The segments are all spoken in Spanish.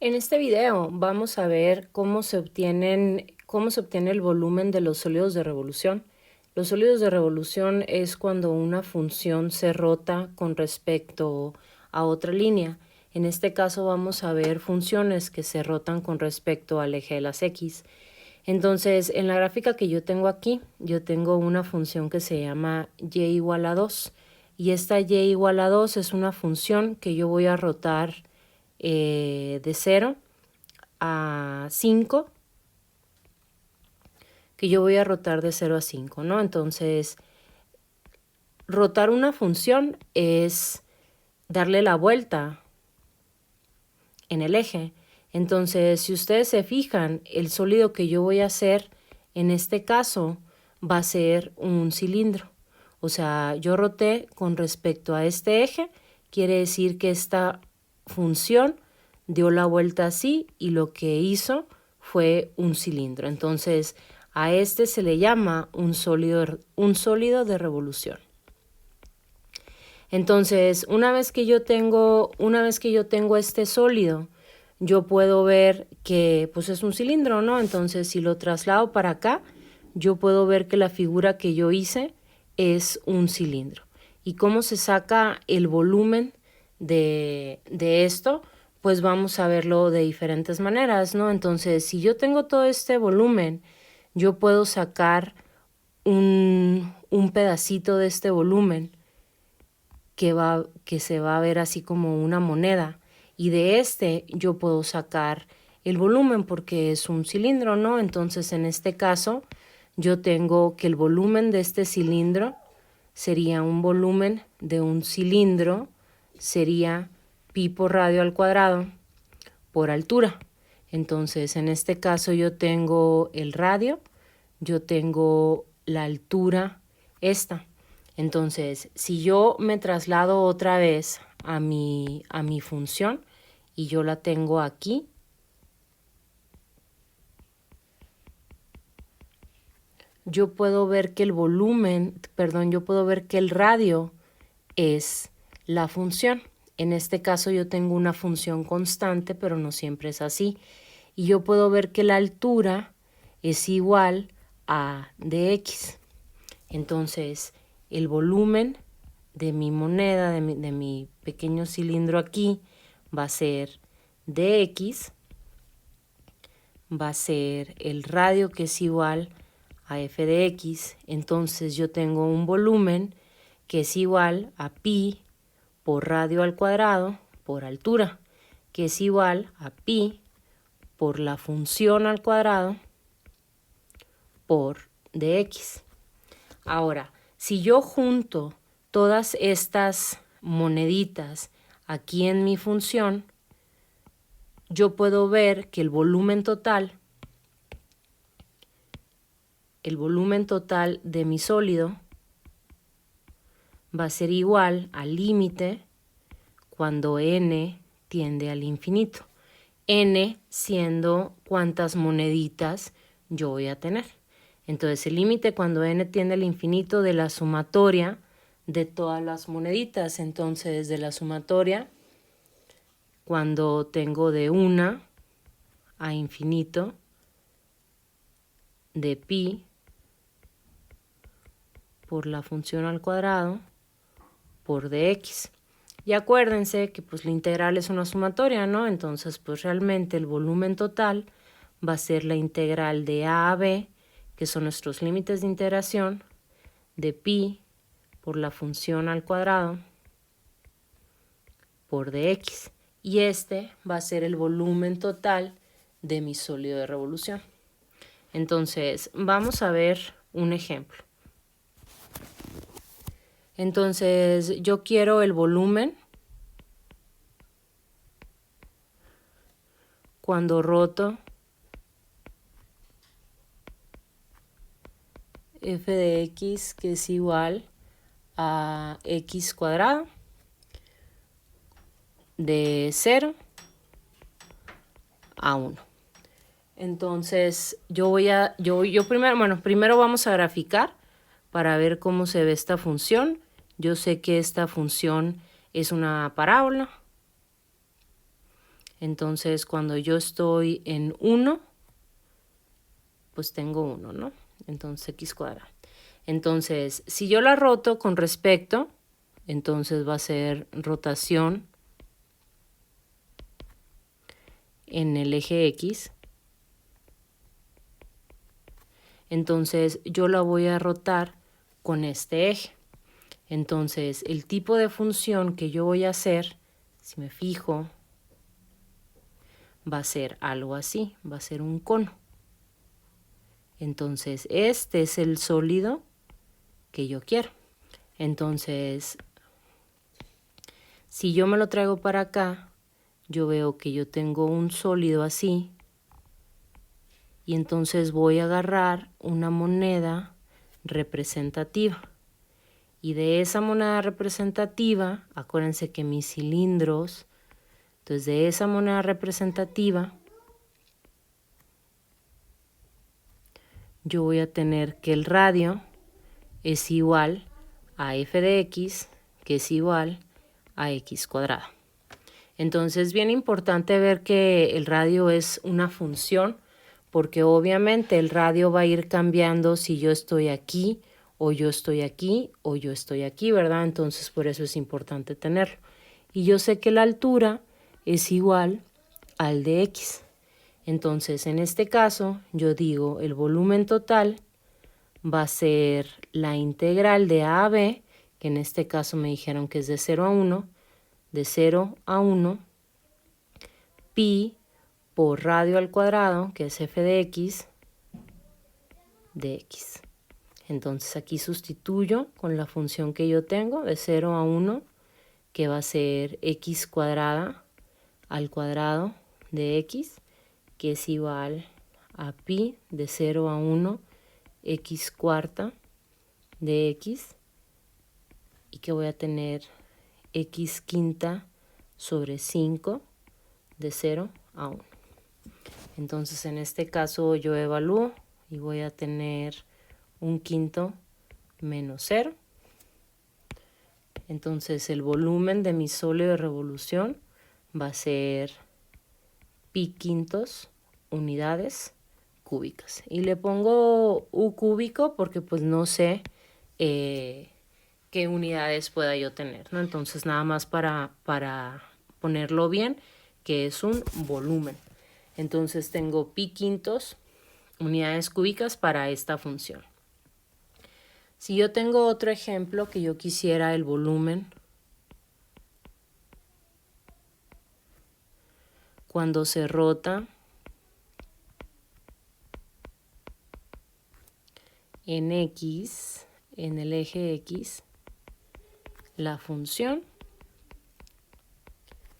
En este video vamos a ver cómo se obtiene el volumen de los sólidos de revolución. Los sólidos de revolución es cuando una función se rota con respecto a otra línea. En este caso vamos a ver funciones que se rotan con respecto al eje de las X. Entonces, en la gráfica que yo tengo aquí, yo tengo una función que se llama y igual a 2. Y esta y igual a 2 es una función que yo voy a rotar de 0 a 5, que yo voy a rotar de 0 a 5, ¿no? Entonces, rotar una función es darle la vuelta en el eje. Entonces, si ustedes se fijan, el sólido que yo voy a hacer en este caso va a ser un cilindro. O sea, yo roté con respecto a este eje, quiere decir que esta función dio la vuelta así y lo que hizo fue un cilindro. Entonces, a este se le llama un sólido de revolución. Entonces, una vez que yo tengo este sólido, yo puedo ver que pues es un cilindro, ¿no? Entonces, si lo traslado para acá, yo puedo ver que la figura que yo hice es un cilindro. ¿Y cómo se saca el volumen de esto? Pues vamos a verlo de diferentes maneras, ¿no? Entonces, si yo tengo todo este volumen, yo puedo sacar un pedacito de este volumen que se va a ver así como una moneda. Y de este yo puedo sacar el volumen porque es un cilindro, ¿no? Entonces, en este caso, yo tengo que el volumen de este cilindro sería un volumen de un cilindro, sería pi por radio al cuadrado por altura. Entonces, en este caso yo tengo el radio, yo tengo la altura esta. Entonces, si yo me traslado otra vez a mi función y yo la tengo aquí, yo puedo ver que el yo puedo ver que el radio es la función. En este caso yo tengo una función constante, pero no siempre es así. Y yo puedo ver que la altura es igual a dx. Entonces, el volumen de mi moneda, de mi pequeño cilindro aquí, va a ser dx, va a ser el radio que es igual a f de x. Entonces yo tengo un volumen que es igual a pi por radio al cuadrado por altura, que es igual a pi por la función al cuadrado por dx. Ahora, si yo junto todas estas moneditas aquí en mi función, yo puedo ver que el volumen total de mi sólido va a ser igual al límite cuando n tiende al infinito. N siendo cuántas moneditas yo voy a tener. Entonces el límite cuando n tiende al infinito de la sumatoria de todas las moneditas. Entonces de la sumatoria, cuando tengo de 1 a infinito, de pi por la función al cuadrado por dx. Y acuérdense que pues la integral es una sumatoria, ¿no? Entonces pues realmente el volumen total va a ser la integral de a b, que son nuestros límites de integración, de pi por la función al cuadrado por dx. Y este va a ser el volumen total de mi sólido de revolución. Entonces vamos a ver un ejemplo. Entonces yo quiero el volumen cuando roto f de x, que es igual a x cuadrado de 0 a 1. Entonces yo primero vamos a graficar para ver cómo se ve esta función. Yo sé que esta función es una parábola. Entonces, cuando yo estoy en 1, pues tengo 1, ¿no? Entonces, x cuadrado. Entonces, si yo la roto con respecto, entonces va a ser rotación en el eje X. Entonces, yo la voy a rotar con este eje. Entonces, el tipo de función que yo voy a hacer, si me fijo, va a ser algo así, va a ser un cono. Entonces, este es el sólido que yo quiero. Entonces, si yo me lo traigo para acá, yo veo que yo tengo un sólido así, y entonces voy a agarrar una moneda representativa. Y de esa moneda representativa, acuérdense que mis cilindros, entonces de esa moneda representativa, yo voy a tener que el radio es igual a f de x, que es igual a x cuadrado. Entonces es bien importante ver que el radio es una función, porque obviamente el radio va a ir cambiando si yo estoy aquí, o yo estoy aquí, o yo estoy aquí, ¿verdad? Entonces por eso es importante tenerlo. Y yo sé que la altura es igual al de x. Entonces en este caso yo digo el volumen total va a ser la integral de a b, que en este caso me dijeron que es de 0 a 1, de 0 a 1, pi por radio al cuadrado, que es f de x, Entonces aquí sustituyo con la función que yo tengo de 0 a 1, que va a ser x cuadrada al cuadrado de x, que es igual a pi de 0 a 1, x cuarta de x, y que voy a tener x quinta sobre 5 de 0 a 1. Entonces en este caso yo evalúo y voy a tener un quinto menos 0. Entonces el volumen de mi sólido de revolución va a ser pi quintos unidades cúbicas. Y le pongo u cúbico porque pues no sé qué unidades pueda yo tener, ¿no? Entonces nada más para ponerlo bien, que es un volumen. Entonces tengo pi quintos unidades cúbicas para esta función. Si yo tengo otro ejemplo que yo quisiera el volumen cuando se rota en x, en el eje x, la función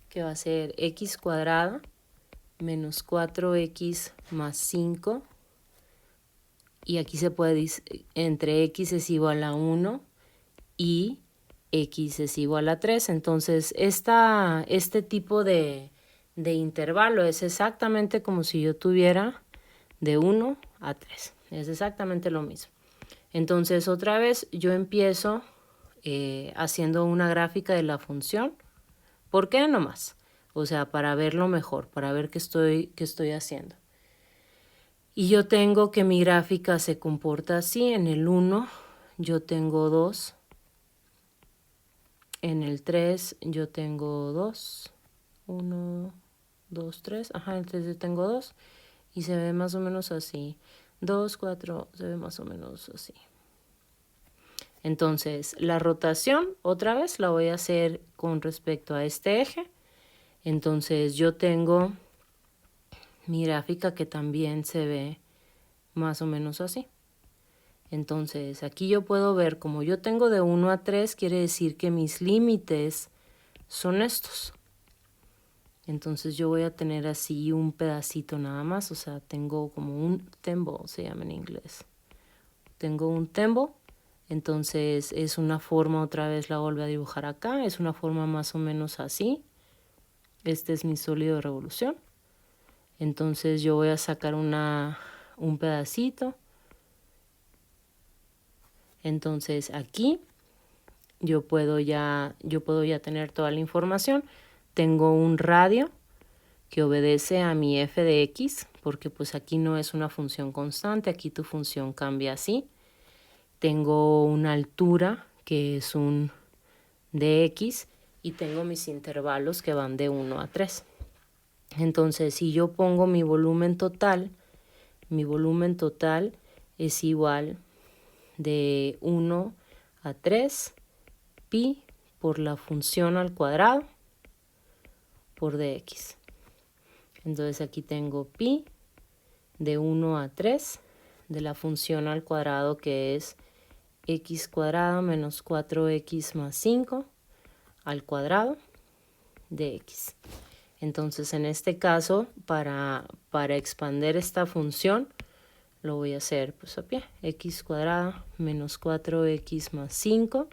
que va a ser x cuadrada menos 4x más 5, y aquí se puede decir entre x es igual a 1 y x es igual a 3. Entonces este tipo de intervalo es exactamente como si yo tuviera de 1 a 3. Es exactamente lo mismo. Entonces otra vez yo empiezo haciendo una gráfica de la función. ¿Por qué? Nomás. O sea, para verlo mejor, para ver qué estoy haciendo. Y yo tengo que mi gráfica se comporta así. En el 1 yo tengo 2. En el 3 yo tengo 2. 1, 2, 3. Ajá, en el 3 yo tengo 2. Y se ve más o menos así. 2, 4, se ve más o menos así. Entonces, la rotación, otra vez, la voy a hacer con respecto a este eje. Entonces, yo tengo mi gráfica que también se ve más o menos así. Entonces, aquí yo puedo ver, como yo tengo de 1 a 3, quiere decir que mis límites son estos. Entonces, yo voy a tener así un pedacito nada más, o sea, tengo como un thimble, se llama en inglés. Tengo un thimble. Entonces es una forma, otra vez la vuelvo a dibujar acá, es una forma más o menos así. Este es mi sólido de revolución. Entonces yo voy a sacar un pedacito. Entonces aquí yo puedo ya tener toda la información. Tengo un radio que obedece a mi f de x, porque pues aquí no es una función constante, aquí tu función cambia así. Tengo una altura que es un dx y tengo mis intervalos que van de 1 a 3. Entonces, si yo pongo mi volumen total es igual de 1 a 3 pi por la función al cuadrado por dx. Entonces aquí tengo pi de 1 a 3 de la función al cuadrado, que es x cuadrado menos 4x más 5 al cuadrado de x. Entonces en este caso, para expander esta función, lo voy a hacer pues a pie. X cuadrado menos 4x más 5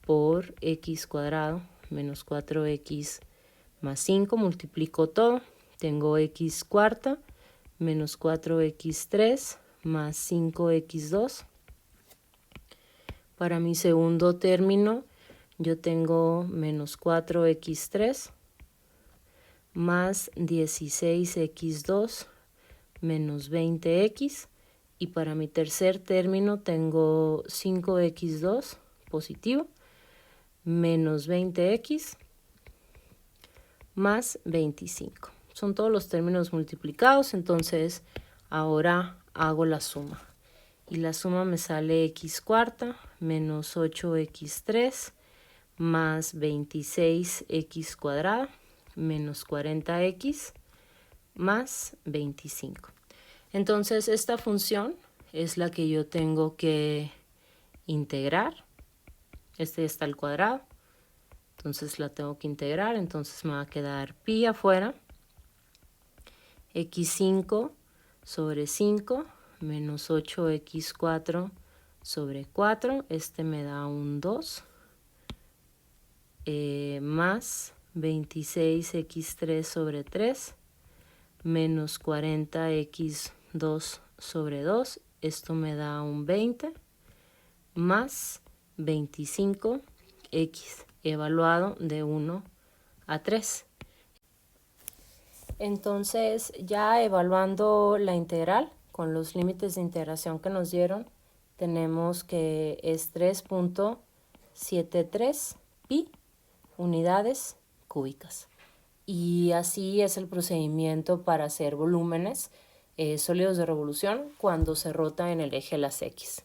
por x cuadrado menos 4x más 5. Multiplico todo. Tengo x cuarta menos 4x3 más 5x2. Para mi segundo término, yo tengo menos 4x3 más 16x2 menos 20x. Y para mi tercer término tengo 5x2 positivo menos 20x más 25. Son todos los términos multiplicados, entonces ahora hago la suma. Y la suma me sale x cuarta menos 8x3 más 26x cuadrada menos 40x más 25. Entonces esta función es la que yo tengo que integrar. Este está al cuadrado, entonces la tengo que integrar. Entonces me va a quedar pi afuera, x5 sobre 5 menos 8x4 sobre 4. Este me da un 2 más 26x3 sobre 3 menos 40x2 sobre 2. Esto me da un 20 más 25x evaluado de 1 a 3. Entonces, ya evaluando la integral con los límites de integración que nos dieron, tenemos que es 3.73 pi unidades cúbicas. Y así es el procedimiento para hacer volúmenes sólidos de revolución cuando se rota en el eje de las X.